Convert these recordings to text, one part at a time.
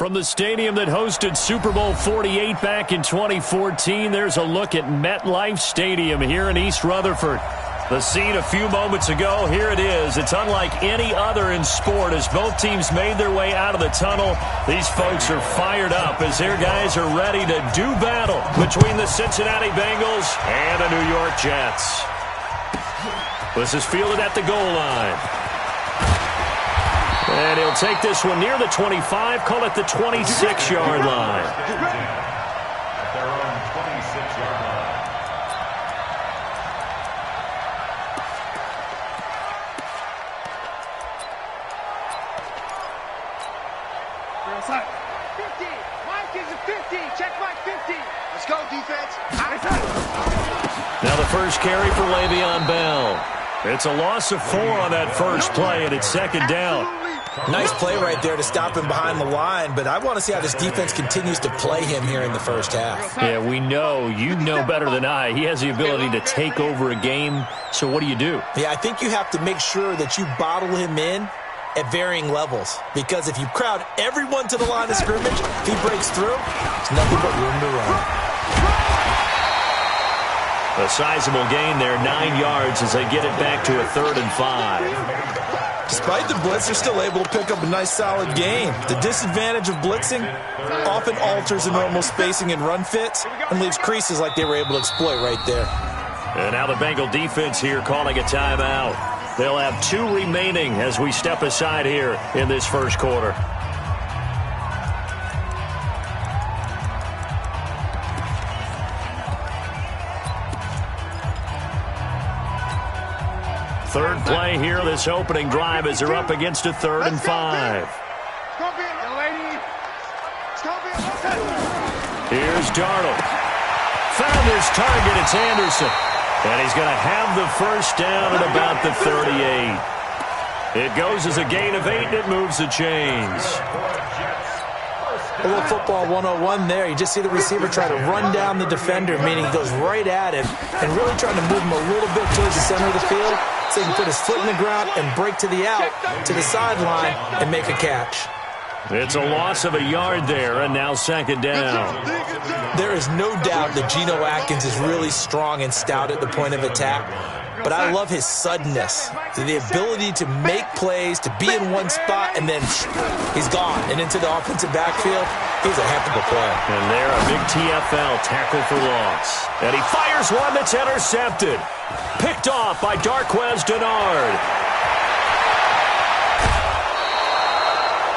From the stadium that hosted Super Bowl 48 back in 2014, there's a look at MetLife Stadium here in East Rutherford. The scene a few moments ago, here it is. It's unlike any other in sport as both teams made their way out of the tunnel. These folks are fired up as their guys are ready to do battle between the Cincinnati Bengals and the New York Jets. This is fielded at the goal line. And he'll take this one near the 25, call it the 26-yard line. At their own 26-yard line. Outside. 50. Mike is a 50. Check Mike 50. Let's go, defense. Now the first carry for Le'Veon Bell. It's a loss of 4 on that first play, and it's second down. Nice play right there to stop him behind the line, but I want to see how this defense continues to play him here in the first half. Yeah, we know. You know better than I. He has the ability to take over a game, so what do you do? Yeah, I think you have to make sure that you bottle him in at varying levels, because if you crowd everyone to the line of scrimmage, if he breaks through, there's nothing but room to run. A sizable gain there, 9 yards as they get it back to a 3rd and 5. Despite the blitz, they're still able to pick up a nice solid gain. The disadvantage of blitzing often alters the normal spacing and run fits and leaves creases like they were able to exploit right there. And now the Bengal defense here calling a timeout. They'll have 2 remaining as we step aside here in this first quarter. Third play here, this opening drive as they're up against a 3rd and 5. Here's Darnold. Found his target, it's Anderson. And he's going to have the first down at about the 38. It goes as a gain of 8, and it moves the chains. A little football 101 there. You just see the receiver try to run down the defender, meaning he goes right at him and really trying to move him a little bit towards the center of the field so he can put his foot in the ground and break to the out, to the sideline, and make a catch. It's a loss of a yard there, and now second down. There is no doubt that Geno Atkins is really strong and stout at the point of attack, but I love his suddenness, the ability to make plays, to be in one spot, and then he's gone and into the offensive backfield. He's a heck of a player. And there, a big TFL tackle for loss. And he fires one that's intercepted. Picked off by Darqueze Dennard.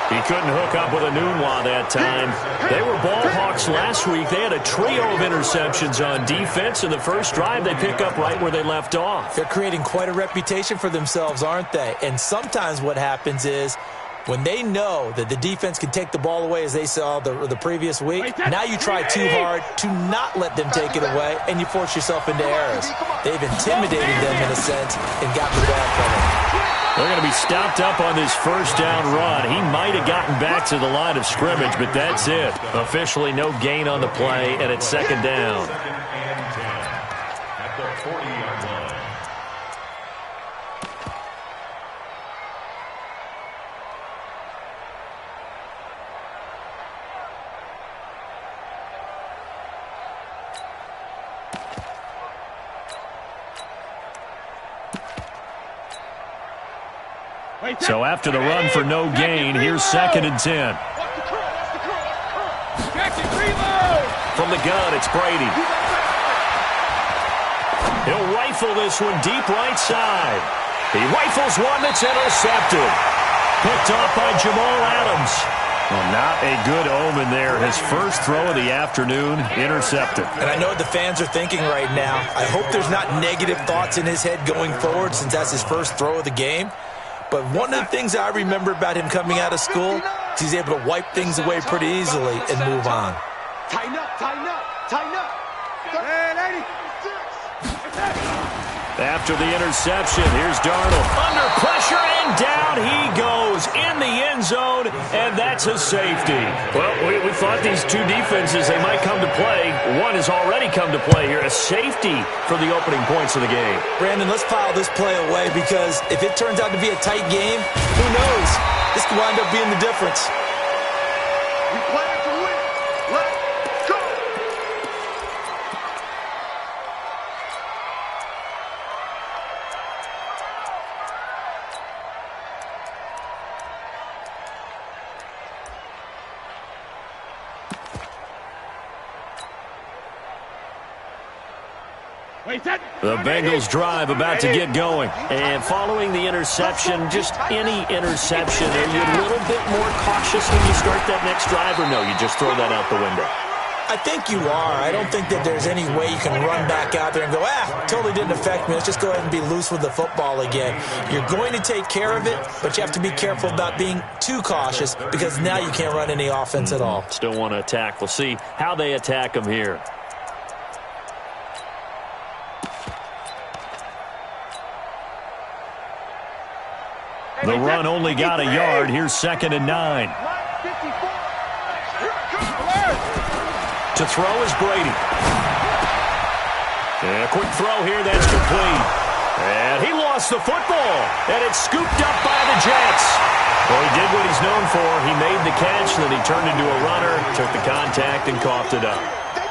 He couldn't hook up with a Nunwa that time. They were ball hawks last week. They had a trio of interceptions on defense. In the first drive, they pick up right where they left off. They're creating quite a reputation for themselves, aren't they? And sometimes what happens is when they know that the defense can take the ball away, as they saw the previous week, now you try too hard to not let them take it away, and you force yourself into errors. They've intimidated them in a sense and got the ball from them. They're going to be stopped up on this first down run. He might have gotten back to the line of scrimmage, but that's it. Officially no gain on the play, and it's second down. At the 40-yard line. So after the run for no gain, here's 2nd and 10. From the gun, it's Brady. He'll rifle this one deep right side. He rifles one that's intercepted. Picked off by Jamal Adams. Well, not a good omen there. His first throw of the afternoon, intercepted. And I know what the fans are thinking right now. I hope there's not negative thoughts in his head going forward since that's his first throw of the game. But one of the things I remember about him coming out of school is he's able to wipe things away pretty easily and move on. Tighten up, tighten up, tighten up. After the interception, here's Darnold. Under pressure, and down he goes in the end zone, and that's a safety. Well, we thought these two defenses, they might come to play. One has already come to play here, a safety for the opening points of the game. Brandon, let's file this play away because if it turns out to be a tight game, who knows? This could wind up being the difference. The Bengals drive about to get going. And following the interception, just any interception, are you a little bit more cautious when you start that next drive, or no, you just throw that out the window? I think you are. I don't think that there's any way you can run back out there and go, totally didn't affect me. Let's just go ahead and be loose with the football again. You're going to take care of it, but you have to be careful about being too cautious because now you can't run any offense at all. Still want to attack. We'll see how they attack them here. The run only got a yard. Here's 2nd and 9. To throw is Brady. And a quick throw here, that's complete. And he lost the football. And it's scooped up by the Jets. Well, he did what he's known for. He made the catch, then he turned into a runner, took the contact, and coughed it up.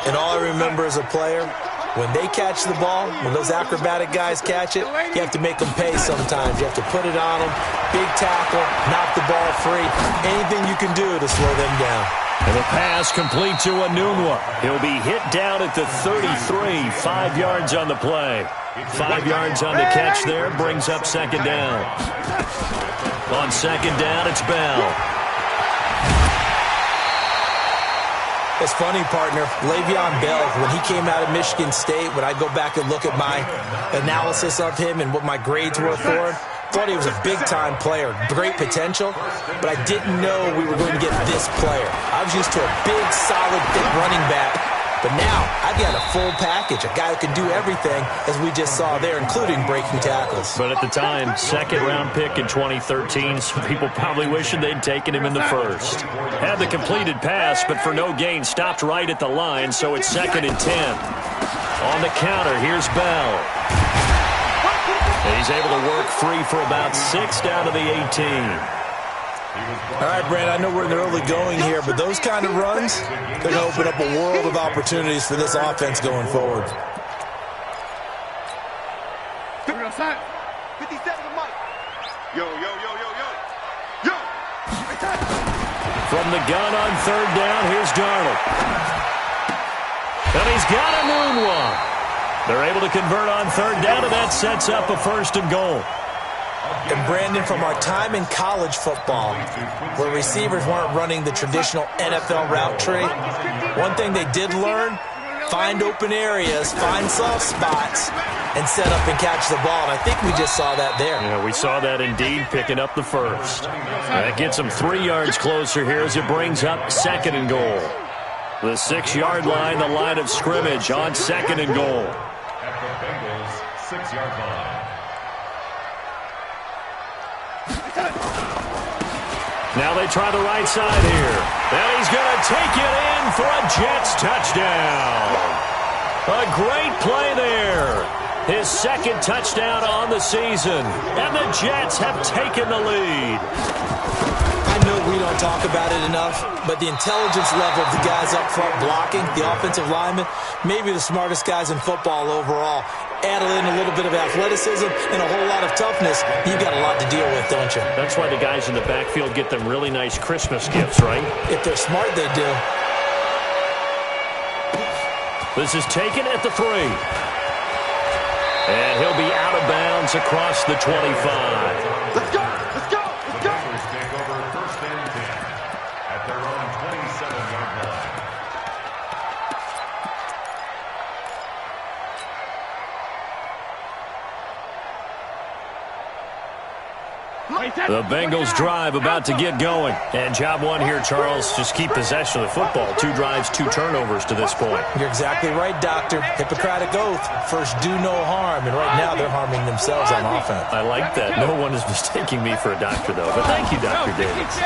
And all I remember as a player, when they catch the ball, when those acrobatic guys catch it, you have to make them pay sometimes. You have to put it on them, big tackle, knock the ball free. Anything you can do to slow them down. And the pass complete to Anunwa. He'll be hit down at the 33, 5 yards on the play. 5 yards on the catch there, brings up 2nd down. On 2nd down, it's Bell. It's funny, partner. Le'Veon Bell, when he came out of Michigan State, when I go back and look at my analysis of him and what my grades were for him, thought he was a big-time player, great potential, but I didn't know we were going to get this player. I was used to a big, solid, thick running back, but now I've got a full package, a guy who can do everything, as we just saw there, including breaking tackles. But at the time, 2nd-round pick in 2013, some people probably wishing they'd taken him in the 1st. Had the completed pass, but for no gain, stopped right at the line, so it's 2nd and 10. On the counter, here's Bell. And he's able to work free for about 6 down to the 18. All right, Brand, I know we're in the early going here, but those kind of runs, they're going to open up a world of opportunities for this offense going forward. 57 to Mike. Yo. From the gun on 3rd down, here's Darnold. And he's got Anunwa. They're able to convert on 3rd down, and that sets up a 1st and goal. And Brandon, from our time in college football, where receivers weren't running the traditional NFL route tree, one thing they did learn, find open areas, find soft spots, and set up and catch the ball. And I think we just saw that there. Yeah, we saw that indeed, picking up the 1st. That gets them 3 yards closer here as it brings up 2nd and goal. The 6-yard line, the line of scrimmage on 2nd and goal. At the Bengals' 6-yard line. Now they try the right side here. And he's going to take it in for a Jets touchdown. A great play there. His 2nd touchdown on the season. And the Jets have taken the lead. I know we don't talk about it enough, but the intelligence level of the guys up front blocking, the offensive linemen, maybe the smartest guys in football overall. Add in a little bit of athleticism and a whole lot of toughness, you've got a lot to deal with, don't you? That's why the guys in the backfield get them really nice Christmas gifts, right? If they're smart, they do. This is taken at the 3. And he'll be out of bounds across the 25. Let's go. The Bengals take over 1st and 10 at their own 27-yard line. The Bengals drive about to get going. And job one here, Charles, just keep possession of the football. 2 drives, 2 turnovers to this point. You're exactly right, Doctor. Hippocratic oath. First, do no harm. And right now, they're harming themselves on offense. I like that. No one is mistaking me for a doctor, though. But thank you, Dr. Davis.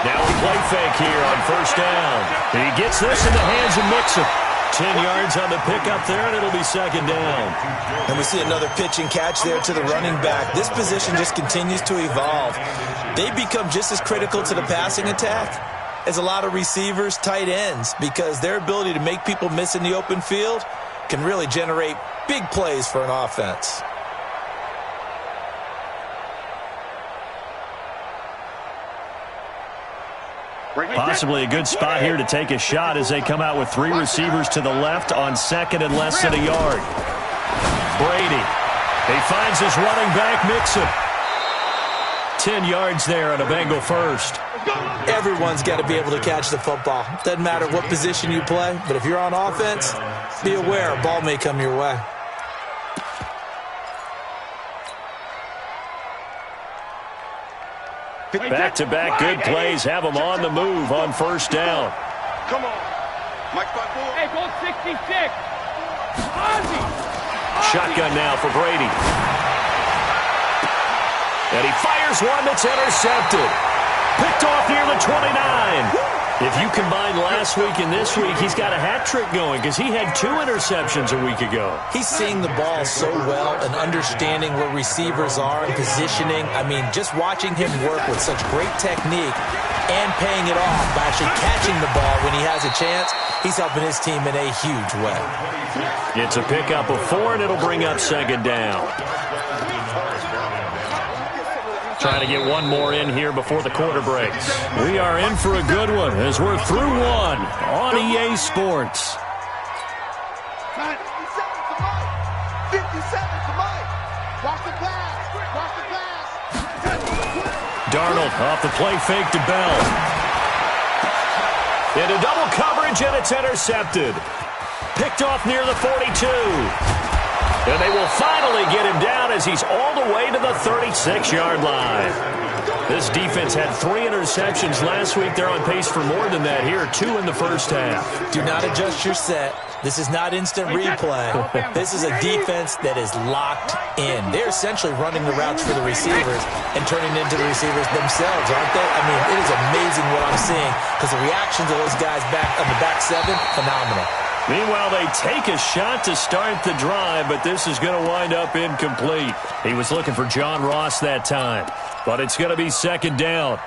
Now we play fake here on 1st down. And he gets this in the hands of Mixon. 10 yards on the pickup there, and it'll be 2nd down. And we see another pitch and catch there to the running back. This position just continues to evolve. They become just as critical to the passing attack as a lot of receivers, tight ends, because their ability to make people miss in the open field can really generate big plays for an offense. Possibly a good spot here to take a shot as they come out with 3 receivers to the left on second and less than a yard. Brady. He finds his running back, Mixon. 10 yards there on a Bengal first. Everyone's got to be able to catch the football. Doesn't matter what position you play, but if you're on offense, be aware a ball may come your way. Back-to-back good plays have them on the move on first down. Come on. Mike 5-4. Hey, go 66. Shotgun now for Brady. And he fires one that's intercepted. Picked off near the 29. If you combine last week and this week, he's got a hat trick going because he had 2 interceptions a week ago. He's seeing the ball so well and understanding where receivers are and positioning. I mean, just watching him work with such great technique and paying it off by actually catching the ball when he has a chance, he's helping his team in a huge way. It's a pickup of 4, and it'll bring up second down. Trying to get one more in here before the quarter breaks. We are in for a good one as we're through one on EA Sports. 57 to Mike. 57 to Mike. Watch the pass. Watch the pass. Darnold off the play fake to Bell. Into double coverage, and it's intercepted. Picked off near the 42. And they will finally get him down as he's all the way to the 36-yard line. This defense had 3 interceptions last week. They're on pace for more than that here, 2 in the first half. Do not adjust your set. This is not instant replay. This is a defense that is locked in. They're essentially running the routes for the receivers and turning into the receivers themselves, aren't they? I mean, it is amazing what I'm seeing because the reactions of those guys back on the back 7, phenomenal. Meanwhile, they take a shot to start the drive, but this is going to wind up incomplete. He was looking for John Ross that time, but it's going to be second down.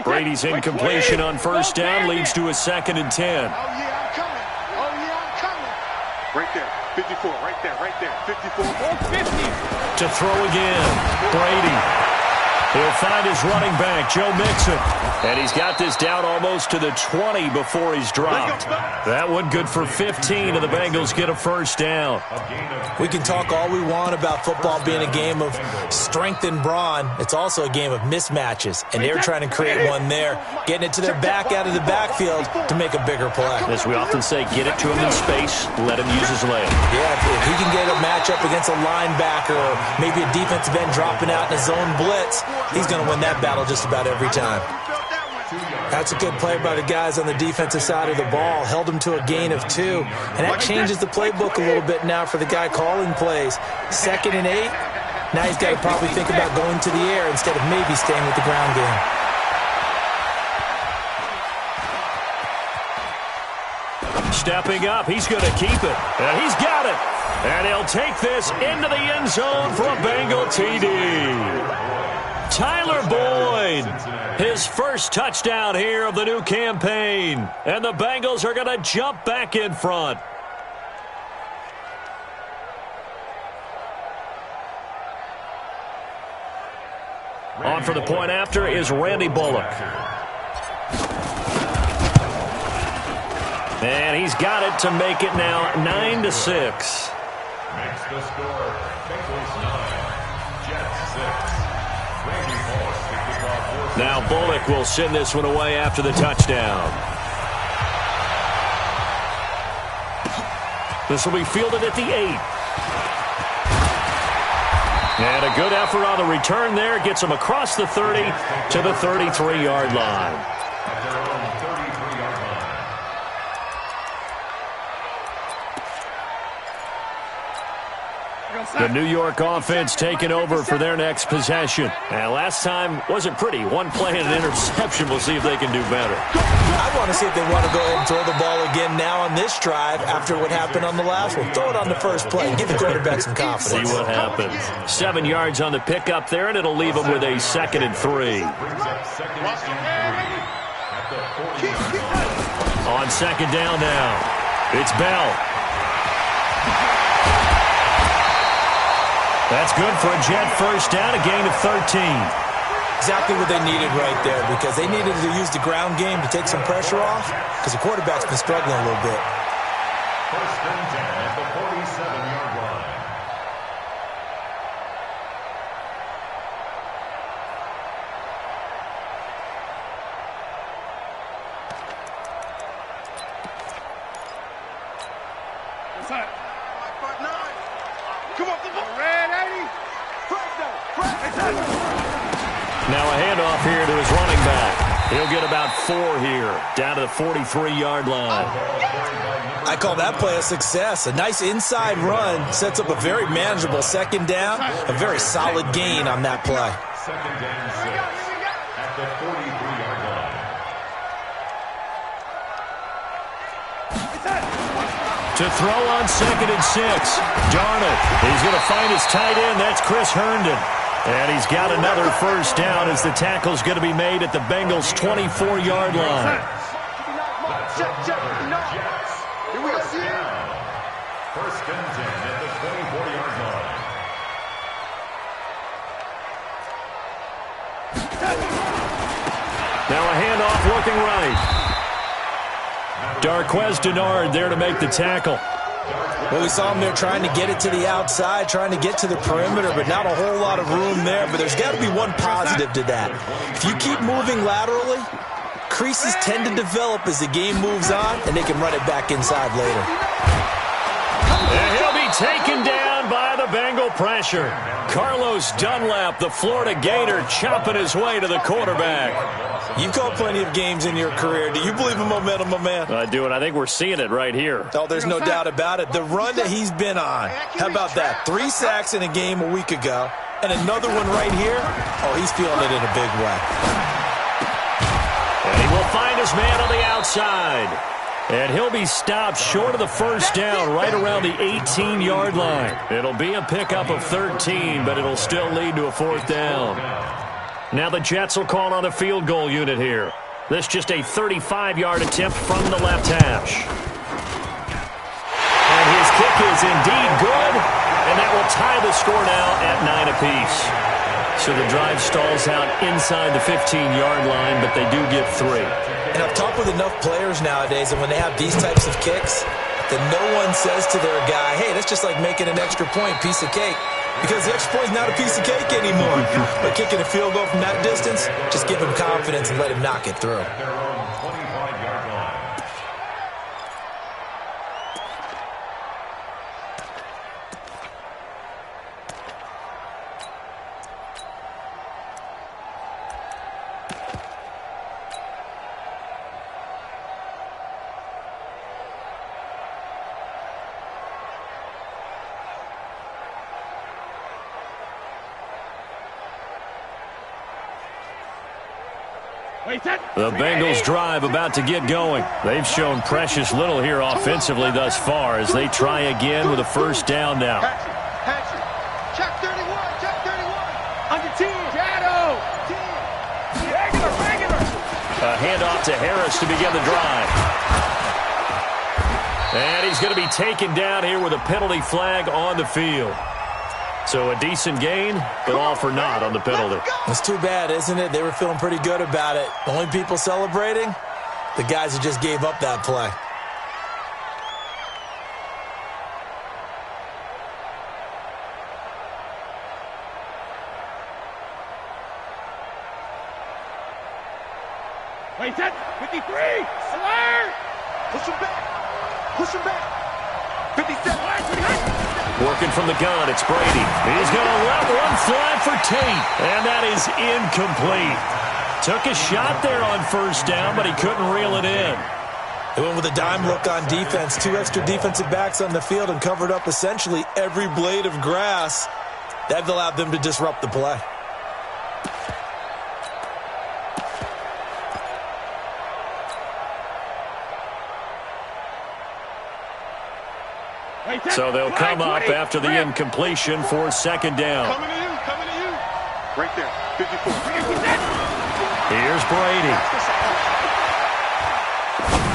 Brady's incompletion on first down leads to a 2nd and 10. Oh, yeah, I'm coming. Oh, yeah, I'm coming. Right there. 54. Right there. Right there. 54. 50. To throw again. Brady. He'll find his running back, Joe Mixon. And he's got this down almost to the 20 before he's dropped. That one good for 15, and the Bengals get a first down. We can talk all we want about football being a game of strength and brawn. It's also a game of mismatches, and they're trying to create one there, getting it to their back out of the backfield to make a bigger play. As we often say, get it to him in space, let him use his leg. Yeah, if he can get a matchup against a linebacker or maybe a defensive end dropping out in a zone blitz, he's going to win that battle just about every time. That's a good play by the guys on the defensive side of the ball. Held him to a gain of 2. And that changes the playbook a little bit now for the guy calling plays. 2nd and 8. Now he's got to probably think about going to the air instead of maybe staying with the ground game. Stepping up, he's going to keep it. And he's got it. And he'll take this into the end zone for a Bengal TD. Tyler Boyd, his first touchdown here of the new campaign. And the Bengals are going to jump back in front. On for the point after is Randy Bullock. And he's got it to make it now 9-6. Makes the score. Bengals 9, Jets 6. Now Bullock will send this one away after the touchdown. This will be fielded at the 8. And a good effort on the return there. Gets him across the 30 to the 33-yard line. The New York offense taking over for their next possession. And last time wasn't pretty. One play and an interception. We'll see if they can do better. I want to see if they want to go ahead and throw the ball again now on this drive after what happened on the last one. Throw it on the first play. Give the quarterback some confidence. See what happens. 7 yards on the pickup there, and it'll leave them with a 2nd and 3. On second down now, it's Bell. That's good for a Jet first down, a gain of 13. Exactly what they needed right there, because they needed to use the ground game to take some pressure off, because the quarterback's been struggling a little bit. First and 10 at the 47-yard line. Now a handoff here to his running back. He'll get about 4 here, down to the 43-yard line. I call that play a success. A nice inside run sets up a very manageable second down, a very solid gain on that play. Second and 6 at the 43-yard line. To throw on second and 6. Darnold. He's going to find his tight end. That's Chris Herndon. And he's got another first down as the tackle's going to be made at the Bengals' 24-yard line. Here we go, first and 10 at the 24-yard line. Now a handoff looking right. Darquez Denard there to make the tackle. Well, we saw him there trying to get it to the outside, trying to get to the perimeter, but not a whole lot of room there. But there's got to be one positive to that. If you keep moving laterally, creases tend to develop as the game moves on, and they can run it back inside later. And he'll be taken down by the Bengal pressure. Carlos Dunlap, the Florida Gator, chopping his way to the quarterback. You've called plenty of games in your career. Do you believe in momentum, my man? I do, and I think we're seeing it right here. Oh, there's no doubt about it. The run that he's been on, how about that? 3 sacks in a game a week ago, and another one right here. Oh, he's feeling it in a big way. And he will find his man on the outside. And he'll be stopped short of the first down right around the 18-yard line. It'll be a pickup of 13, but it'll still lead to a 4th down. Now the Jets will call on a field goal unit here. This just a 35-yard attempt from the left hash. And his kick is indeed good, and that will tie the score now at 9 apiece. So the drive stalls out inside the 15-yard line, but they do get 3. And I've talked with enough players nowadays, and when they have these types of kicks, that no one says to their guy, hey, that's just like making an extra point, piece of cake. Because the extra point is not a piece of cake anymore. But kicking a field goal from that distance, just give him confidence and let him knock it through. At their own 25-yard line. The Bengals drive about to get going. They've shown precious little here offensively thus far as they try again with a first down now. Check 31, check 31. Under 10. Shadow. Regular. A handoff to Harris to begin the drive. And he's going to be taken down here with a penalty flag on the field. So a decent gain, but all for naught on the penalty. It's too bad, isn't it? They were feeling pretty good about it. The only people celebrating, the guys who just gave up that play. Wait, set. 53. Alert. Push him back. 57. Working from the gun, it's Brady. He's going to let one fly for Tate, and that is incomplete. Took a shot there on first down, but he couldn't reel it in. They went with a dime look on defense. 2 extra defensive backs on the field and covered up essentially every blade of grass. That allowed them to disrupt the play. So they'll come up after the incompletion for second down. Coming to you. Right there, 54. Here's Brady.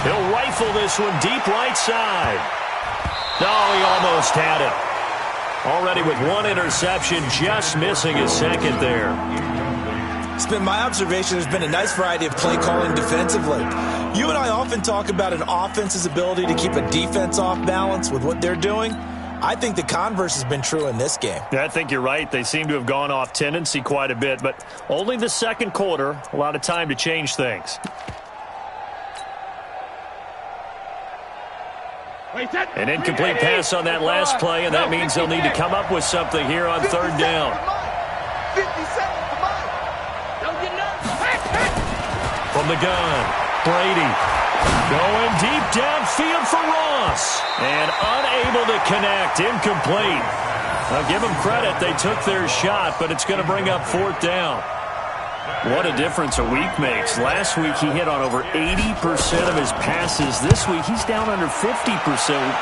He'll rifle this one deep right side. Oh, he almost had it. Already with 1 interception, just missing his second there. It's been my observation there's been a nice variety of play calling defensively. You and I often talk about an offense's ability to keep a defense off balance with what they're doing. I think the converse has been true in this game. Yeah, I think you're right. They seem to have gone off tendency quite a bit, but only the second quarter, a lot of time to change things. An incomplete pass on that last play, and that means they'll need to come up with something here on third down. 57, come on. Don't get nervous. From the gun, Brady going deep downfield for Ross, and unable to connect, incomplete. I'll give them credit. They took their shot, but it's going to bring up fourth down. What a difference a week makes. Last week he hit on over 80% of his passes. This week he's down under 50%.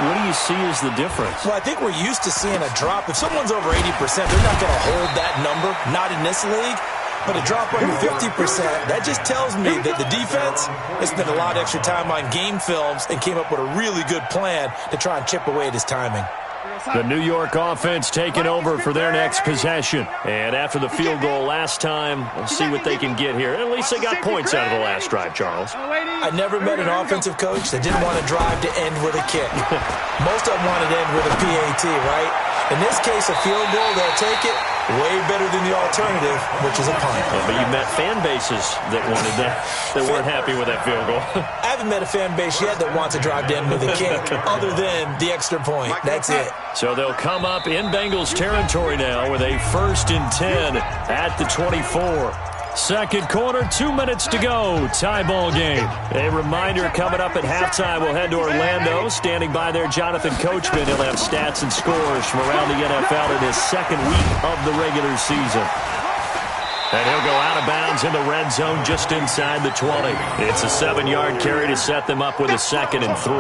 What do you see as the difference? Well, I think we're used to seeing a drop. If someone's over 80%, they're not going to hold that number, not in this league. But a drop under 50%, that just tells me that the defense has spent a lot of extra time on game films and came up with a really good plan to try and chip away at his timing. The New York offense taking over for their next possession. And after the field goal last time, we'll see what they can get here. At least they got points out of the last drive, Charles. I never met an offensive coach that didn't want to drive to end with a kick. Most of them wanted to end with a PAT, right? In this case, a field goal, they'll take it. Way better than the alternative, which is a punt. But you met fan bases that wanted that, that weren't happy with that field goal. I haven't met a fan base yet that wants to drive to end with a kick, other than the extra point. That's it. So they'll come up in Bengals territory now with a 1st and 10 at the 24. Second quarter, 2 minutes to go. Tie ball game. A reminder coming up at halftime. We'll head to Orlando. Standing by there, Jonathan Coachman. He'll have stats and scores from around the NFL in his second week of the regular season. And he'll go out of bounds in the red zone just inside the 20. It's a 7-yard carry to set them up with a 2nd and 3.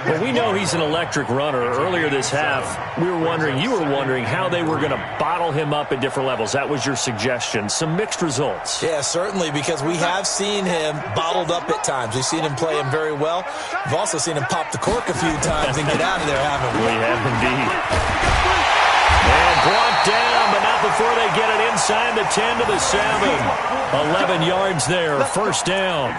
Well, we know he's an electric runner. Earlier this half, you were wondering how they were going to bottle him up at different levels. That was your suggestion. Some mixed results. Yeah, certainly, because we have seen him bottled up at times. We've seen him play him very well. We've also seen him pop the cork a few times and get out of there, haven't we? We have indeed. And brought down, but not before they get it inside the 10 to the 7. 11 yards there, 1st down.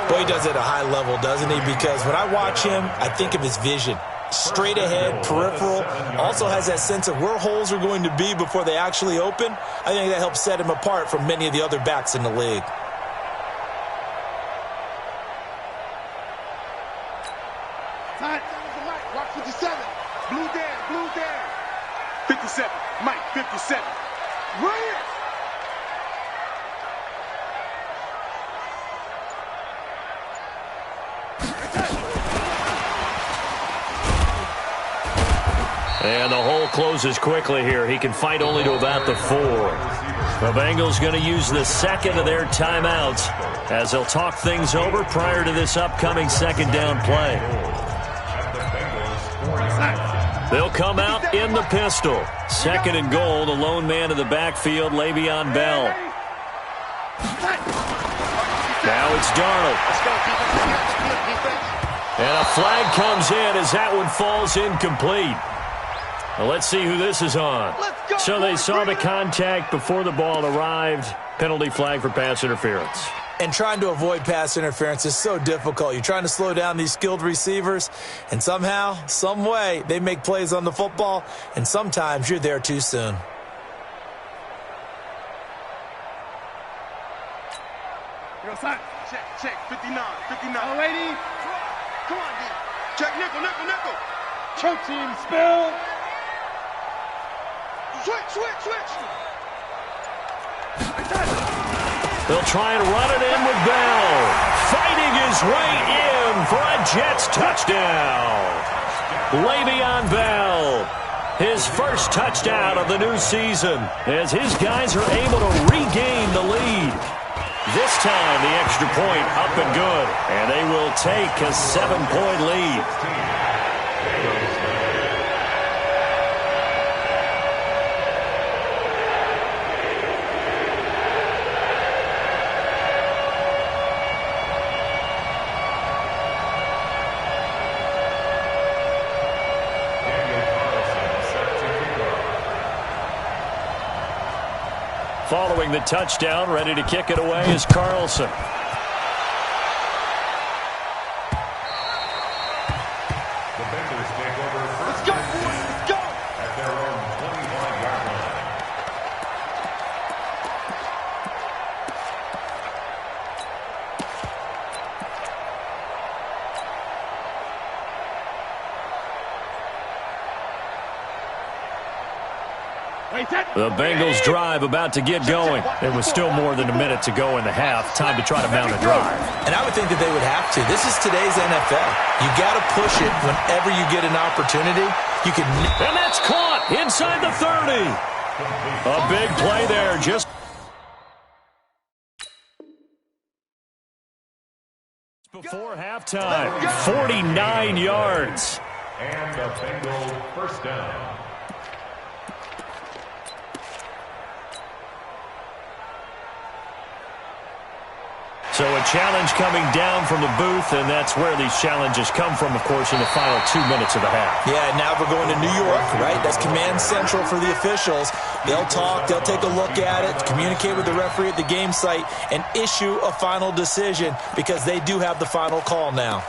Boy, he does it at a high level, doesn't he? Because when I watch him, I think of his vision. Straight ahead, peripheral. Also has that sense of where holes are going to be before they actually open. I think that helps set him apart from many of the other backs in the league. Watch 57. Blue down. 57. Mike, 57. Right. And the hole closes quickly here. He can fight only to about the 4. The Bengals going to use the 2nd of their timeouts as they'll talk things over prior to this upcoming 2nd down play. They'll come out in the pistol. 2nd and goal, the lone man in the backfield, Le'Veon Bell. Now it's Darnold. And a flag comes in as that one falls incomplete. Well, let's see who this is on. So they saw the contact before the ball arrived. Penalty flag for pass interference. And trying to avoid pass interference is so difficult. You're trying to slow down these skilled receivers, and somehow, some way, they make plays on the football, and sometimes you're there too soon. Check, 59. Oh, lady. Come on, D. Check, nickel. Choke team, spill. Switch. They'll try and run it in with Bell. Fighting his way in for a Jets touchdown. Le'Veon Bell, his first touchdown of the new season as his guys are able to regain the lead. This time the extra point up and good, and they will take a 7-point lead. Following the touchdown, ready to kick it away is Carlson. The Bengals take over first. Let's go, boys, let's go! At their own 25-yard line. The Bengals drive about to get going. There was still more than a minute to go in the half. Time to try to mount a drive. And I would think that they would have to. This is today's NFL. You got to push it whenever you get an opportunity. You can. And that's caught inside the 30. A big play there. Just before halftime. 49 yards. And the Bengals first down. So a challenge coming down from the booth, and that's where these challenges come from, of course, in the final 2 minutes of the half. Yeah, now we're going to New York, right? That's command central for the officials. They'll talk, they'll take a look at it, communicate with the referee at the game site, and issue a final decision because they do have the final call now.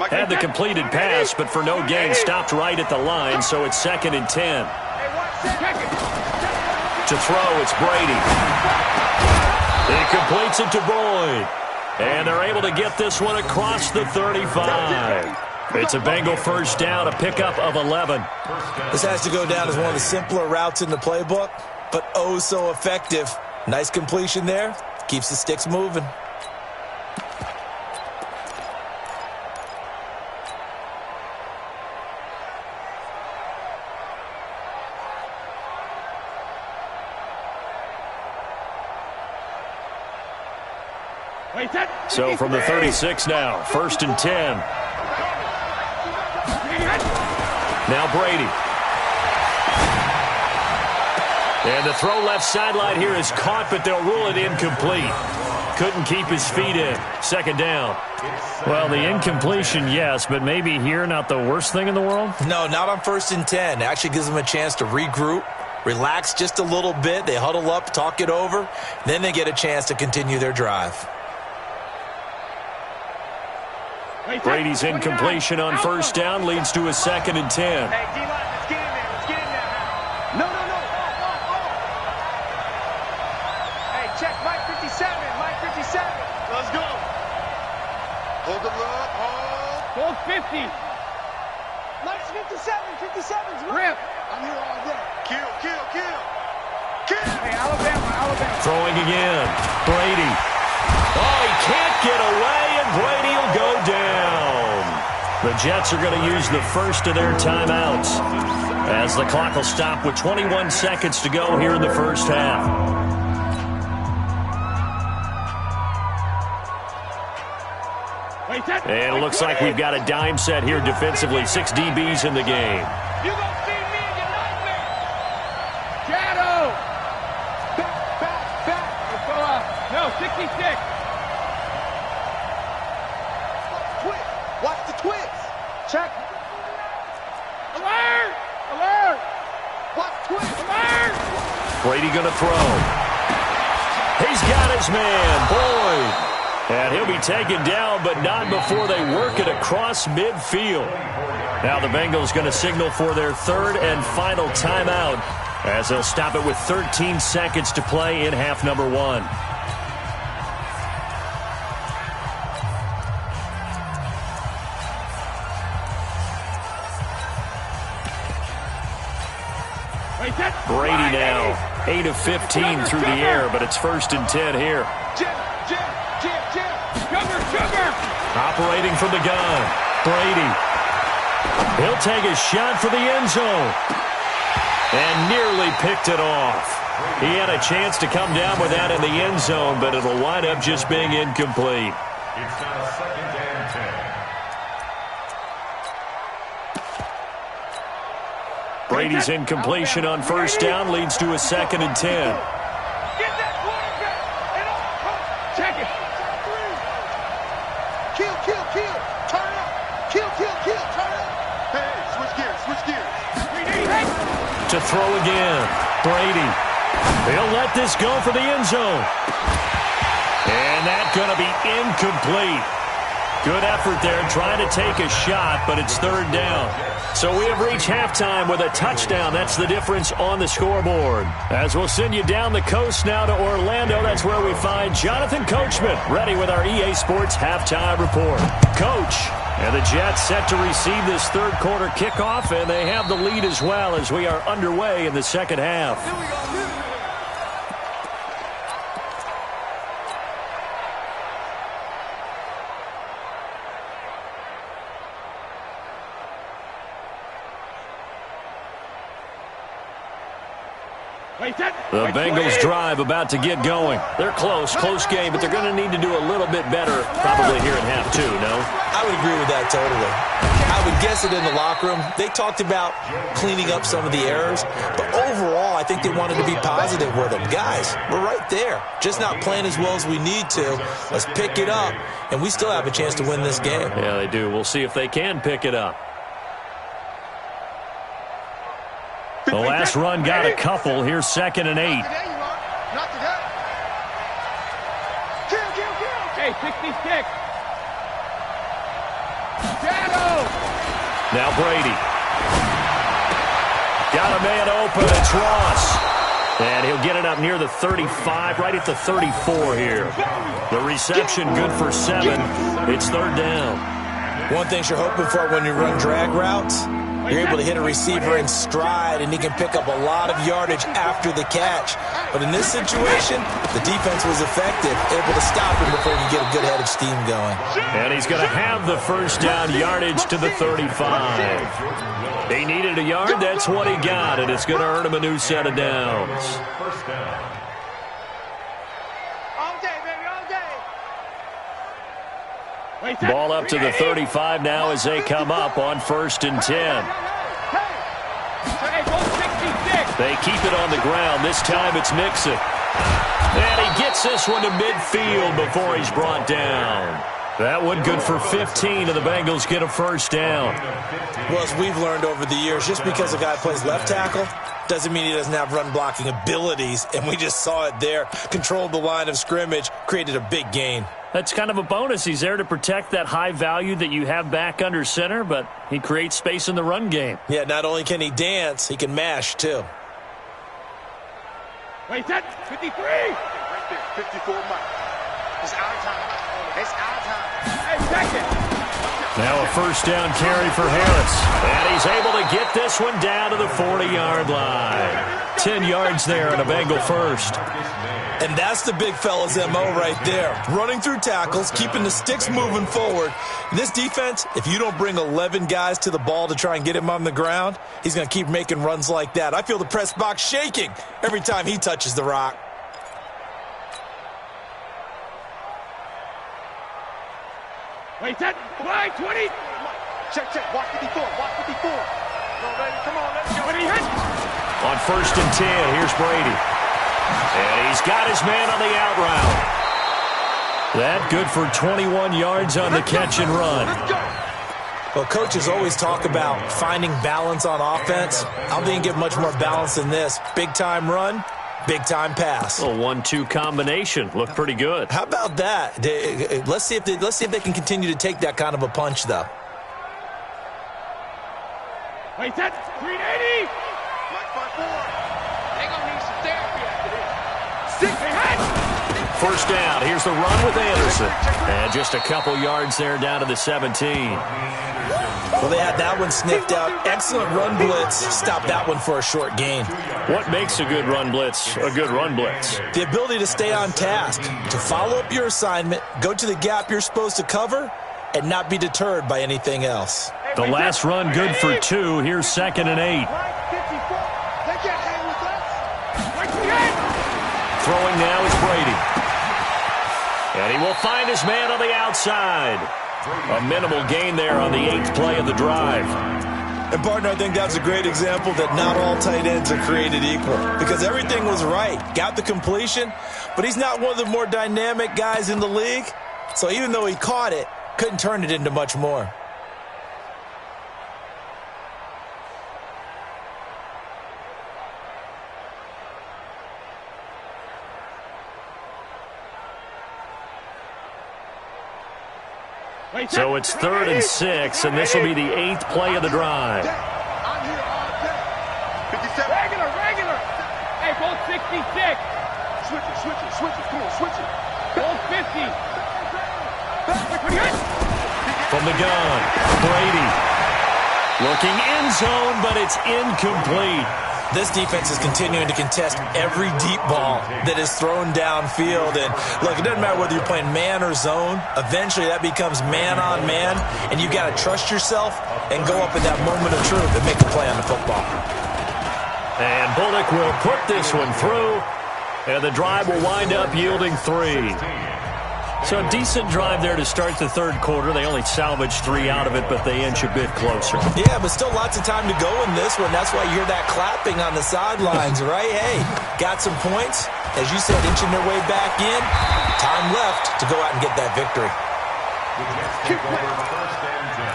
Had the completed pass, but for no gain, stopped right at the line, so it's 2nd and 10. To throw, it's Brady. He completes it to Boyd. And they're able to get this one across the 35. It's a Bengal first down, a pickup of 11. This has to go down as one of the simpler routes in the playbook, but oh so effective. Nice completion there. Keeps the sticks moving. So from the 36 now, 1st and 10. Now Brady. And the throw left sideline here is caught, but they'll rule it incomplete. Couldn't keep his feet in. 2nd down. Well, the incompletion, yes, but maybe here not the worst thing in the world? No, not on 1st and 10. It actually gives them a chance to regroup, relax just a little bit. They huddle up, talk it over. Then they get a chance to continue their drive. Brady's incompletion on 1st down leads to a 2nd and 10. Hey, D-line, let's get in there. Let's get in there. No. Hey, check Mike 57. Mike 57. Let's go. Hold the look. Hold 50. Mike's 57. 57's Mike. Rip. I'm here all day. Kill. Hey, Alabama. Throwing again. Brady. Oh, he can't get away, and Brady will go down. The Jets are going to use the first of their timeouts as the clock will stop with 21 seconds to go here in the first half. And it looks like we've got a dime set here defensively. 6 DBs in the game. You gonna see me in your nightmare. Shadow. Back. Let's go up. No, 66. Watch the twist. Check. Alert. Watch the twist. Alert. Brady going to throw. He's got his man, Boyd. And he'll be taken down, but not before they work it across midfield. Now the Bengals going to signal for their 3rd and final timeout as they'll stop it with 13 seconds to play in half number 1. Brady now, 8 of 15 through the air, but it's 1st and 10 here. Jim. Sugar. Operating from the gun, Brady. He'll take a shot for the end zone. And nearly picked it off. He had a chance to come down with that in the end zone, but it'll wind up just being incomplete. It's now 2nd and 10. Brady's incompletion on 1st down leads to a 2nd and 10. Get that quarterback. Check it. to throw again. Brady. He'll let this go for the end zone. And that's going to be incomplete. Good effort there trying to take a shot, but it's third down. So we have reached halftime with a touchdown. That's the difference on the scoreboard. As we'll send you down the coast now to Orlando, that's where we find Jonathan Coachman, ready with our EA Sports halftime report. Coach, and the Jets set to receive this third quarter kickoff, and they have the lead as well as we are underway in the second half. Here we go. The Bengals drive about to get going. They're close game, but they're going to need to do a little bit better probably here in half two, no? I would agree with that totally. I would guess it in the locker room. They talked about cleaning up some of the errors, but overall I think they wanted to be positive with them. Guys, we're right there. Just not playing as well as we need to. Let's pick it up, and we still have a chance to win this game. Yeah, they do. We'll see if they can pick it up. The last run got a couple. Here's 2nd and 8. Not today. Kill. Hey, 66. Shadow. Now Brady. Got a man open. It's Ross. And he'll get it up near the 35, right at the 34 here. The reception good for 7. It's third down. One thing you're hoping for when you run drag routes, you're able to hit a receiver in stride, and he can pick up a lot of yardage after the catch. But in this situation, the defense was effective, able to stop him before he could get a good head of steam going. And he's going to have the first down, yardage to the 35. He needed a yard. That's what he got, and it's going to earn him a new set of downs. All day, baby, all day. Ball up to the 35 now as they come up on 1st and 10. They keep it on the ground. This time it's Mixon. And he gets this one to midfield before he's brought down. That one good for 15, and the Bengals get a first down. Well, as we've learned over the years, just because a guy plays left tackle doesn't mean he doesn't have run-blocking abilities, and we just saw it there. Controlled the line of scrimmage, created a big gain. That's kind of a bonus. He's there to protect that high value that you have back under center, but he creates space in the run game. Yeah, not only can he dance, he can mash, too. Wait, that 53. Right there, 54 Mike. It's our time. It's our time. Hey, second. Now a first down carry for Harris. And he's able to get this one down to the 40-yard line. 10 yards there and a Bengal first. And that's the big fella's MO right there. Running through tackles, keeping the sticks moving forward. This defense, if you don't bring 11 guys to the ball to try and get him on the ground, he's going to keep making runs like that. I feel the press box shaking every time he touches the rock. Wait, that fly 20. Check. Watch 54. Watch 54. No, baby, come on, let's go. When he hits. On 1st and 10, here's Brady. And he's got his man on the out route. That good for 21 yards on the catch and run. Well, coaches always talk about finding balance on offense. I don't think you get much more balance than this. Big-time run, big-time pass. A 1-2 combination. Looked pretty good. How about that? Let's see if they can continue to take that kind of a punch, though. Wait, that 380. Mike 5-4. They're going to need some therapy after this. First down. Here's the run with Anderson. And just a couple yards there down to the 17. Well, they had that one sniffed out. Excellent run blitz. Stop that one for a short gain. What makes a good run blitz a good run blitz? The ability to stay on task, to follow up your assignment, go to the gap you're supposed to cover, and not be deterred by anything else. The last run good for 2. Here's 2nd and 8. Throwing now is Brady. And he will find his man on the outside. A minimal gain there on the 8th play of the drive. And, partner, I think that's a great example that not all tight ends are created equal. Because everything was right. Got the completion, but he's not one of the more dynamic guys in the league. So even though he caught it, couldn't turn it into much more. So it's 3rd and 6, and this will be the 8th play of the drive. I'm here all day. 57. Regular. Hey, goal 66. Switch it. Come on, switch it. Goal 50. From the gun, Brady. Looking end zone, but it's incomplete. This defense is continuing to contest every deep ball that is thrown downfield. And look, it doesn't matter whether you're playing man or zone. Eventually, that becomes man on man, and you've got to trust yourself and go up in that moment of truth and make a play on the football. And Bullock will put this one through, and the drive will wind up yielding 3. So a decent drive there to start the 3rd quarter. They only salvaged 3 out of it, but they inch a bit closer. Yeah, but still lots of time to go in this one. That's why you hear that clapping on the sidelines, right? Hey, got some points. As you said, inching their way back in. Time left to go out and get that victory. The Jets take over 1st and 10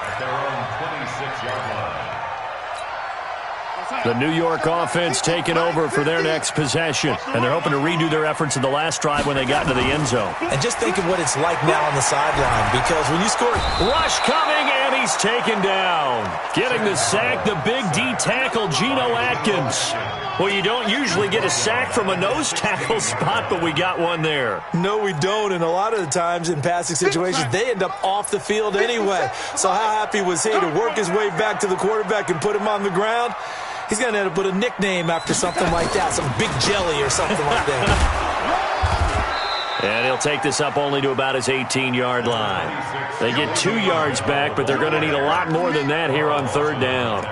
at their own 26-yard line. The New York offense taking over for their next possession, and they're hoping to redo their efforts in the last drive when they got into the end zone. And just think of what it's like now on the sideline, because when you score... Rush coming, and he's taken down. Getting the sack, the big D tackle, Geno Atkins. Well, you don't usually get a sack from a nose tackle spot, but we got one there. No, we don't, and a lot of the times in passing situations, they end up off the field anyway. So how happy was he to work his way back to the quarterback and put him on the ground? He's going to end up with a nickname after something like that, some Big Jelly or something like that. And he'll take this up only to about his 18-yard line. They get 2 yards back, but they're going to need a lot more than that here on 3rd down.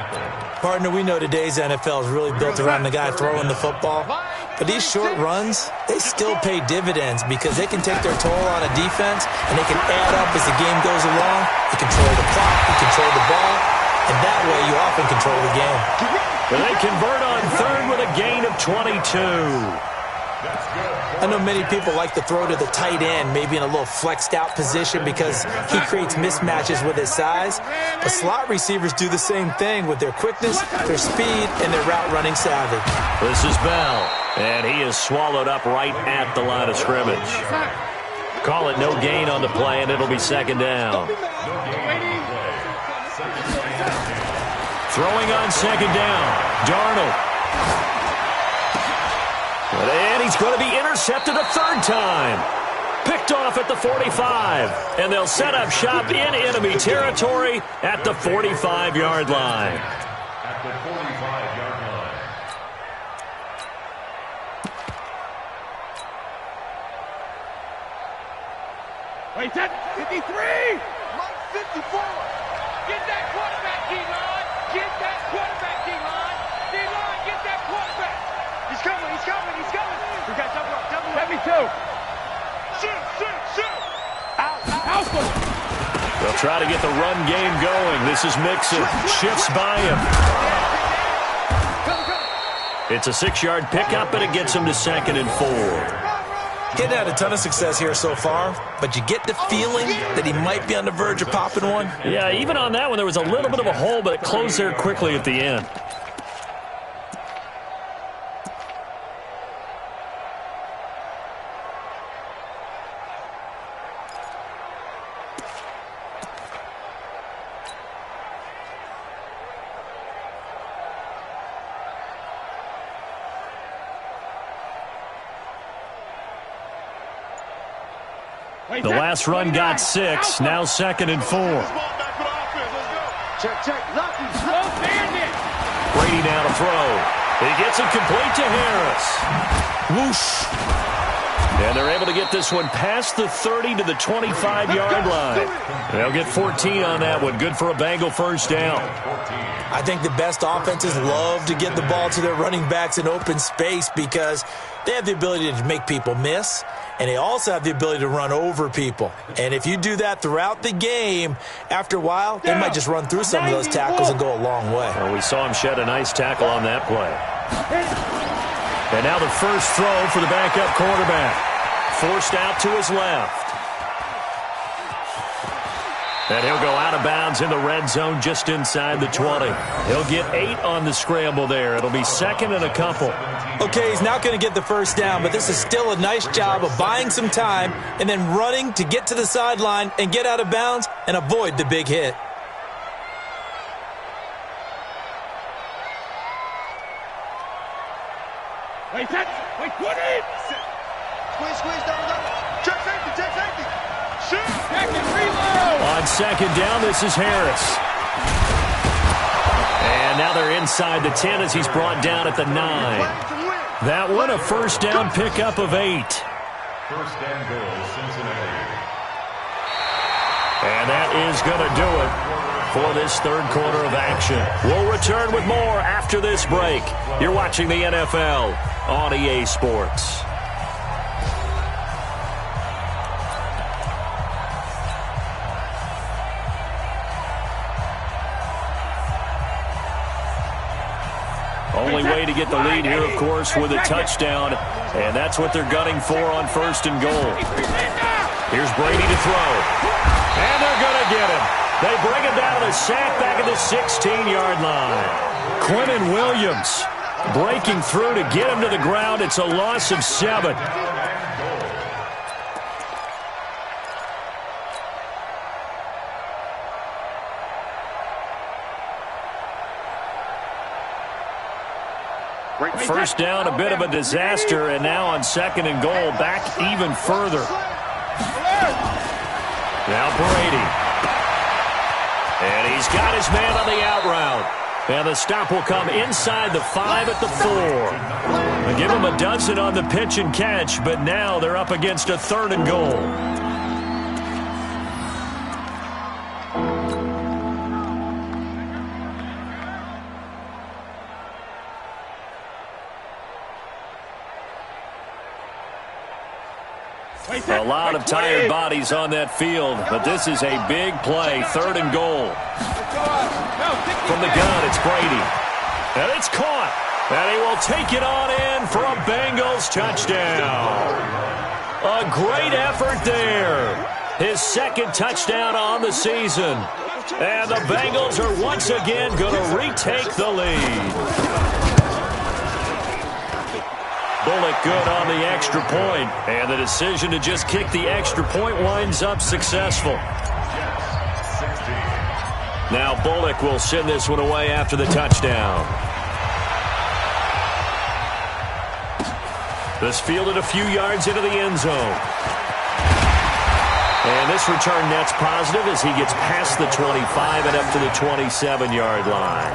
Partner, we know today's NFL is really built around the guy throwing the football. But these short runs, they still pay dividends because they can take their toll on a defense, and they can add up as the game goes along. You control the clock, you control the ball, and that way you often control the game. They convert on 3rd with a gain of 22. I know many people like to throw to the tight end, maybe in a little flexed out position because he creates mismatches with his size. But slot receivers do the same thing with their quickness, their speed, and their route running savvy. This is Bell, and he is swallowed up right at the line of scrimmage. Call it no gain on the play, and it'll be 2nd down. Throwing on 2nd down, Darnold. And he's going to be intercepted a 3rd time. Picked off at the 45. And they'll set up shop in enemy territory at the 45-yard line. At the 45-yard line. Wait, that 53! Mike 54! Get that quarterback, D-line! Get that quarterback, D-line! D-line, get that quarterback! He's coming! We got double up. 72! Shoot! Out! They'll try to get the run game going. This is Mixon. Shifts by him. It's a 6-yard pickup, and it gets him to 2nd and 4. Getting had a ton of success here so far, but you get the feeling that he might be on the verge of popping one. Yeah, even on that one, there was a little bit of a hole, but it closed there quickly at the end. The last run got 6, now 2nd and 4. Check. Lucky. Slow bandit. Brady now to throw. He gets it complete to Harris. Whoosh. And they're able to get this one past the 30 to the 25-yard line. They'll get 14 on that one. Good for a Bengal 1st down. I think the best offenses love to get the ball to their running backs in open space because they have the ability to make people miss, and they also have the ability to run over people. And if you do that throughout the game, after a while, they might just run through some of those tackles and go a long way. Well, we saw him shed a nice tackle on that play. And now the first throw for the backup quarterback. Forced out to his left. And he'll go out of bounds in the red zone just inside the 20. He'll get 8 on the scramble there. It'll be second and a couple. Okay, he's not going to get the first down, but this is still a nice job of buying some time and then running to get to the sideline and get out of bounds and avoid the big hit. Wait, what is? Squeeze, double. Check safety. Shoot. Back and reload. On second down, this is Harris. And now they're inside the 10 as he's brought down at the 9. That one a first down pickup of 8. First and goal, Cincinnati. And that is going to do it for this third quarter of action. We'll return with more after this break. You're watching the NFL on EA Sports. Only way to get the lead here, of course, with a touchdown, and that's what they're gunning for on first and goal. Here's Brady to throw, and they're going to get him. They bring him down to a sack back at the 16-yard line. Quentin Williams breaking through to get him to the ground. It's a loss of 7. First down, a bit of a disaster, and now on second and goal, back even further. Now Brady. And he's got his man on the out route. And the stop will come inside the 5 at the 4. They give him a dozen on the pitch and catch, but now they're up against a third and goal. A lot of tired bodies on that field, but this is a big play, third and goal. From the gun, it's Brady. And it's caught. And he will take it on in for a Bengals touchdown. A great effort there. His second touchdown on the season. And the Bengals are once again going to retake the lead. Bullock good on the extra point, and the decision to just kick the extra point winds up successful. Now Bullock will send this one away after the touchdown. This fielded a few yards into the end zone. And this return net's positive as he gets past the 25 and up to the 27-yard line.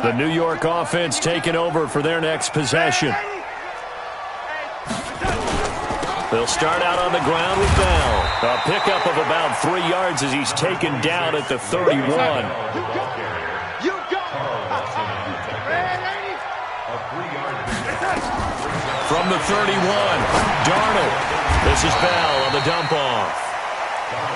The New York offense taking over for their next possession. They'll start out on the ground with Bell. A pickup of about 3 yards as he's taken down at the 31. From the 31, Darnold. This is Bell on the dump off.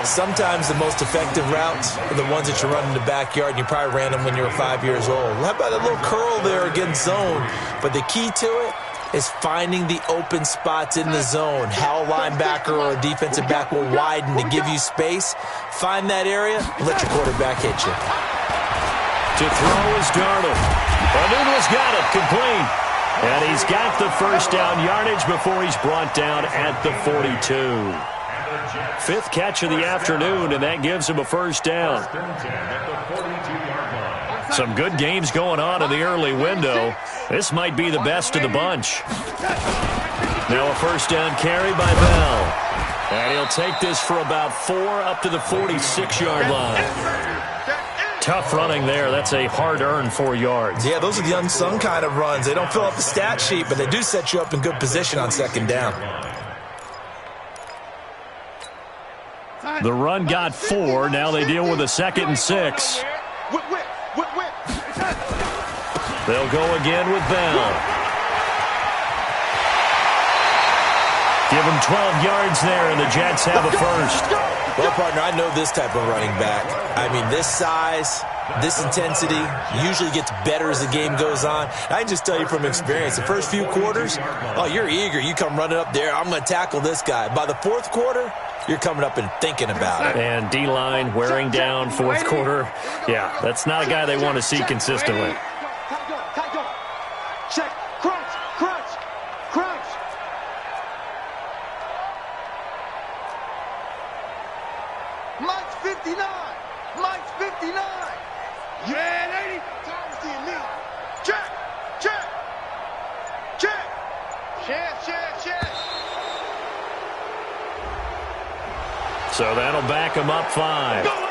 Sometimes the most effective routes are the ones that you run in the backyard, and you probably ran them when you were 5 years old. How about a little curl there against zone? But the key to it is finding the open spots in the zone. How a linebacker or a defensive back will widen to give you space. Find that area and let your quarterback hit you. To throw is Darnold. Anuno's got it, complete. And he's got the first down yardage before he's brought down at the 42. Fifth catch of the afternoon, and that gives him a first down. Some good games going on in the early window. This might be the best of the bunch. Now a first down carry by Bell. And he'll take this for about 4 up to the 46-yard line. Tough running there. That's a hard-earned 4 yards. Yeah, those are the unsung kind of runs. They don't fill up the stat sheet, but they do set you up in good position on second down. The run got 4. Now they deal with a 2nd and 6. They'll go again with Bell. Give him 12 yards there, and the Jets have a first. Well, partner, I know this type of running back. I mean, this size, This intensity usually gets better as the game goes on. I can just tell you from experience, the first few quarters, oh, you're eager. You come running up there, I'm going to tackle this guy. By the fourth quarter, you're coming up and thinking about it. And D-line wearing down fourth quarter. Yeah, that's not a guy they want to see consistently. Check. Crunch. Crunch. Crunch. Mike's 59. Mike's 59. Yeah, lady. Time to see me. Check. Check. Check. Check. So that'll back him up 5. Let's go.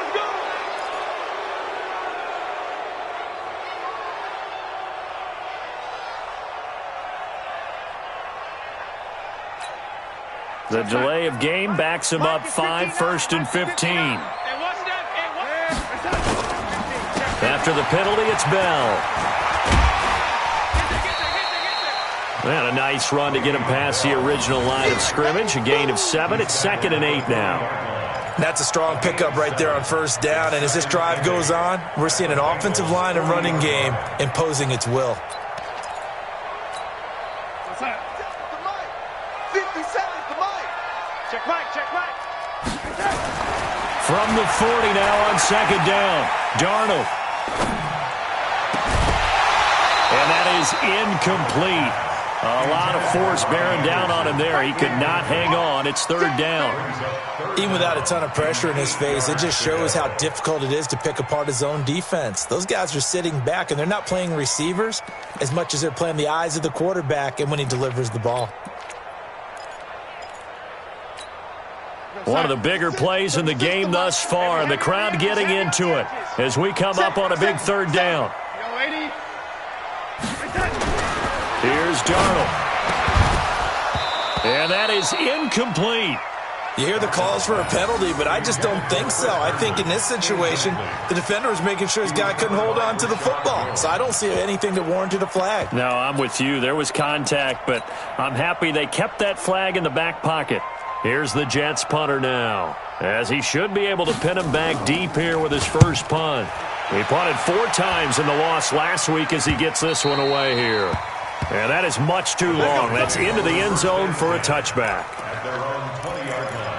The delay of game backs him up 5, 1st and 15. After the penalty, it's Bell. And a nice run to get him past the original line of scrimmage. A gain of 7. It's 2nd and 8 now. That's a strong pickup right there on first down. And as this drive goes on, we're seeing an offensive line and running game imposing its will. From the 40 now on 2nd down. Darnold. And that is incomplete. A lot of force bearing down on him there. He could not hang on. It's 3rd down. Even without a ton of pressure in his face, it just shows how difficult it is to pick apart his own defense. Those guys are sitting back, and they're not playing receivers as much as they're playing the eyes of the quarterback and when he delivers the ball. One of the bigger plays in the game thus far, and the crowd getting into it as we come up on a big 3rd down. Here's Darnold. And that is incomplete. You hear the calls for a penalty, but I just don't think so. I think in this situation, the defender was making sure his guy couldn't hold on to the football. So I don't see anything that warranted a flag. No, I'm with you. There was contact, but I'm happy they kept that flag in the back pocket. Here's the Jets punter now, as he should be able to pin him back deep here with his first punt. He punted 4 times in the loss last week as he gets this one away here. And that is much too long. That's into the end zone for a touchback. At their own 20-yard line.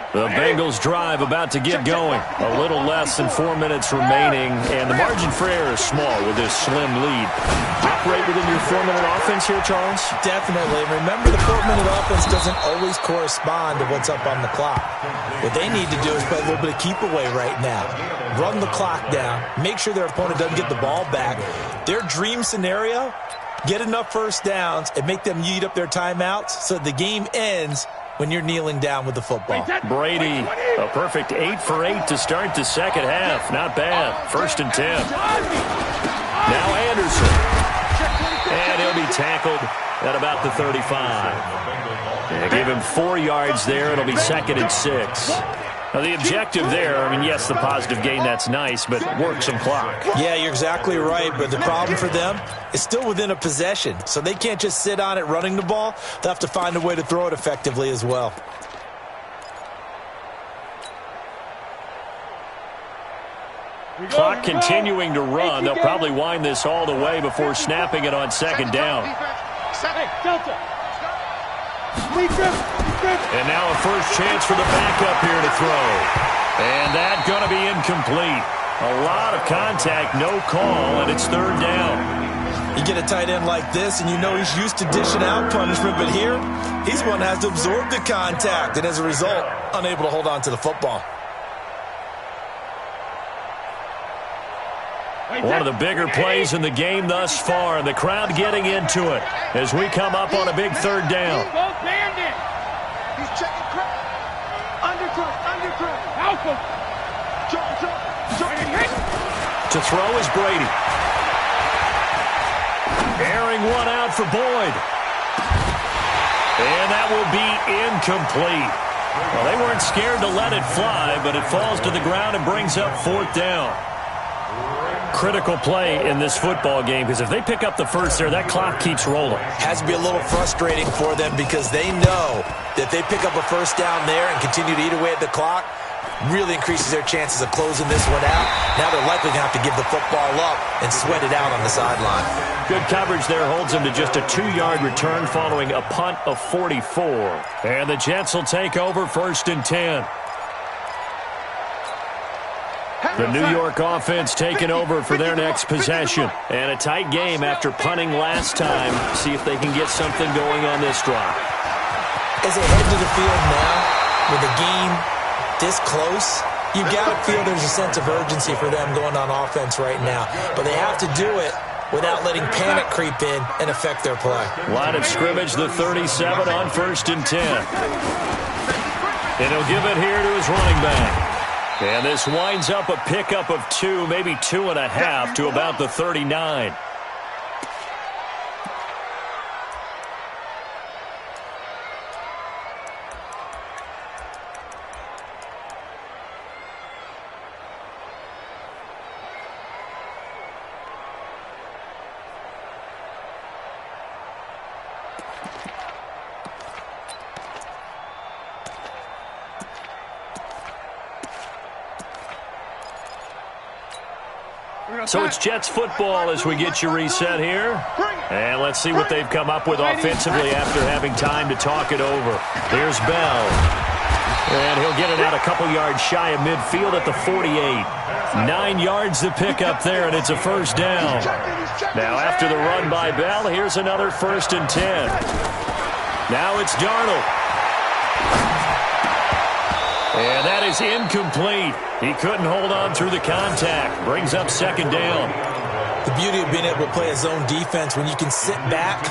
The Bengals drive about to get going. A little less than 4 minutes remaining, and the margin for error is small with this slim lead. Operate within your 4-minute offense here, Charles? Definitely. Remember, the 4-minute offense doesn't always correspond to what's up on the clock. What they need to do is play a little bit of keep away right now. Run the clock down. Make sure their opponent doesn't get the ball back. Their dream scenario, get enough first downs and make them eat up their timeouts so the game ends when you're kneeling down with the football. Brady, a perfect 8 for 8 to start the second half. Not bad. 1st and 10. Now Anderson. And he'll be tackled at about the 35. Yeah, give him 4 yards there. It'll be 2nd and 6. Now, the objective there, I mean, yes, the positive gain, that's nice, but work some clock. Yeah, you're exactly right, but the problem for them is still within a possession, so they can't just sit on it running the ball. They'll have to find a way to throw it effectively as well. Clock continuing to run. They'll probably wind this all the way before snapping it on 2nd down. And now a first chance for the backup here to throw. And that's going to be incomplete. A lot of contact, no call, and it's 3rd down. You get a tight end like this, and you know he's used to dishing out punishment, but here, he's one that has to absorb the contact, and as a result, unable to hold on to the football. One of the bigger plays in the game thus far, and the crowd getting into it as we come up on a big third down. He's checking crowd. Undercrook. Alpha. To throw is Brady. Airing one out for Boyd. And that will be incomplete. Well, they weren't scared to let it fly, but it falls to the ground and brings up fourth down. Critical play in this football game, because if they pick up the first there, that clock keeps rolling. Has to be a little frustrating for them because they know that they pick up a first down there and continue to eat away at the clock, really increases their chances of closing this one out. Now they're likely going to have to give the football up and sweat it out on the sideline. Good coverage there holds them to just a 2-yard return following a punt of 44. And the Jets will take over 1st and 10. The New York offense taking over for their next possession. And a tight game after punting last time. See if they can get something going on this drive. As they head to the field now, with the game this close, you've got to feel there's a sense of urgency for them going on offense right now. But they have to do it without letting panic creep in and affect their play. Line of scrimmage, the 37 on 1st and 10. And he'll give it here to his running back. And this winds up a pickup of 2, maybe 2.5 to about the 39. So it's Jets football as we get you reset here. And let's see what they've come up with offensively after having time to talk it over. Here's Bell. And he'll get it out a couple yards shy of midfield at the 48. 9 yards to pick up there, and it's a first down. Now after the run by Bell, here's another 1st and 10. Now it's Darnold. And that is incomplete. He couldn't hold on through the contact. Brings up 2nd down. The beauty of being able to play a zone defense when you can sit back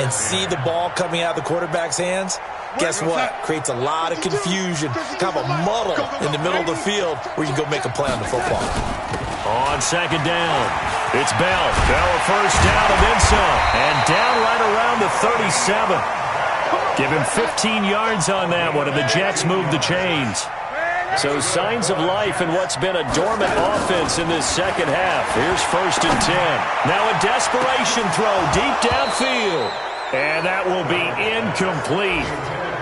and see the ball coming out of the quarterback's hands, guess what? Creates a lot of confusion, kind of a muddle in the middle of the field where you can go make a play on the football. On 2nd down, it's Bell. Bell a first down and then some. And down right around the 37. Give him 15 yards on that one, and the Jets move the chains. So signs of life in what's been a dormant offense in this second half. Here's 1st and 10. Now a desperation throw deep downfield. And that will be incomplete.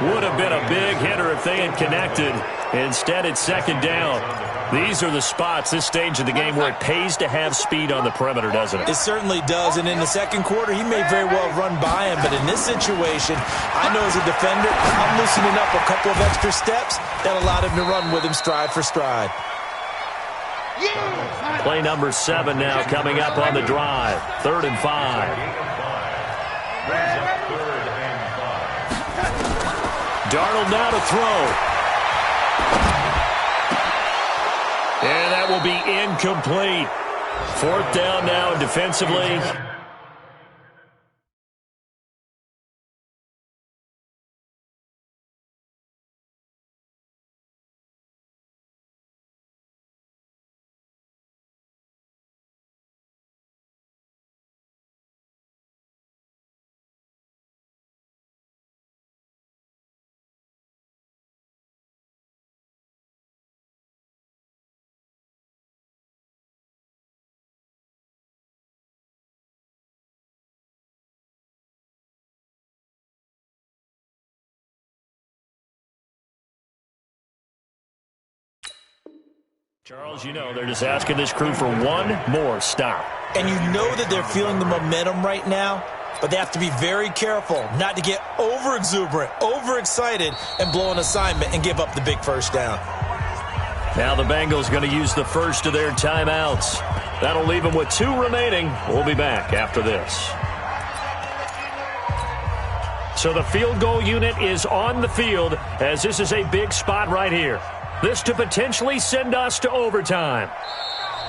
Would have been a big hitter if they had connected. Instead, it's 2nd down. These are the spots, this stage of the game, where it pays to have speed on the perimeter, doesn't it? It certainly does, and in the second quarter, he may very well run by him, but in this situation, I know as a defender, I'm loosening up a couple of extra steps that allowed him to run with him stride for stride. Play number 7 now coming up on the drive. 3rd and 5. Darnold now to throw. And that will be incomplete. 4th down now defensively. Charles, you know, they're just asking this crew for one more stop. And you know that they're feeling the momentum right now, but they have to be very careful not to get over-exuberant, over-excited, and blow an assignment and give up the big first down. Now the Bengals going to use the first of their timeouts. That'll leave them with 2 remaining. We'll be back after this. So the field goal unit is on the field as this is a big spot right here. This to potentially send us to overtime.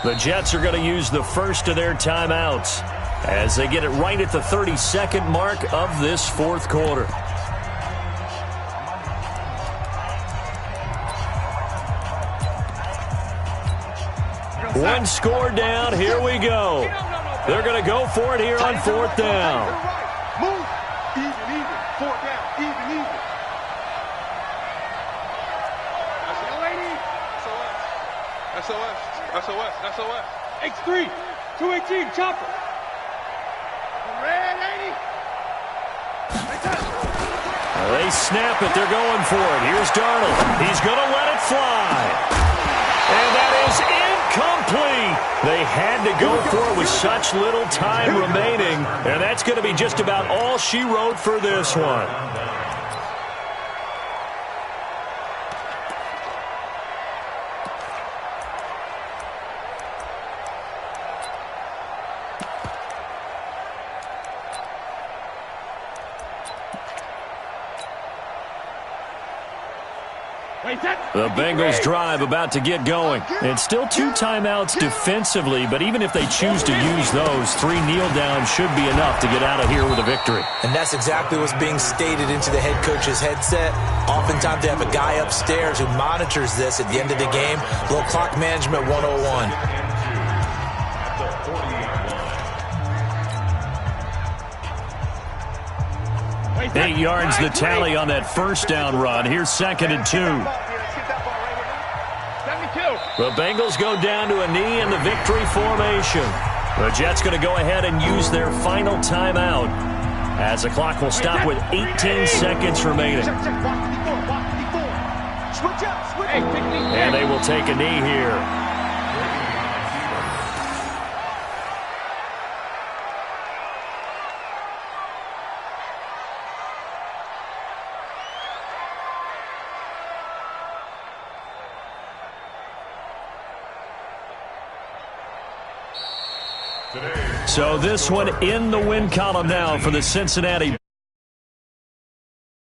The Jets are going to use the first of their timeouts as they get it right at the 32nd mark of this fourth quarter. One score down. Here we go. They're going to go for it here on fourth down. Move. Even. Fourth down. Even. SOS. X3. 218. Chopper. Red 80. They snap it. They're going for it. Here's Darnold. He's going to let it fly. And that is incomplete. They had to go for it with such little time remaining. And that's going to be just about all she wrote for this one. The Bengals drive about to get going. It's still 2 timeouts defensively, but even if they choose to use those, 3 kneel downs should be enough to get out of here with a victory. And that's exactly what's being stated into the head coach's headset. Oftentimes they have a guy upstairs who monitors this at the end of the game. A little clock management 101. 8 yards the tally on that first down run. Here's 2nd and 2. The Bengals go down to a knee in the victory formation. The Jets going to go ahead and use their final timeout as the clock will stop with 18 seconds remaining. And they will take a knee here. So this one in the win column now for the Cincinnati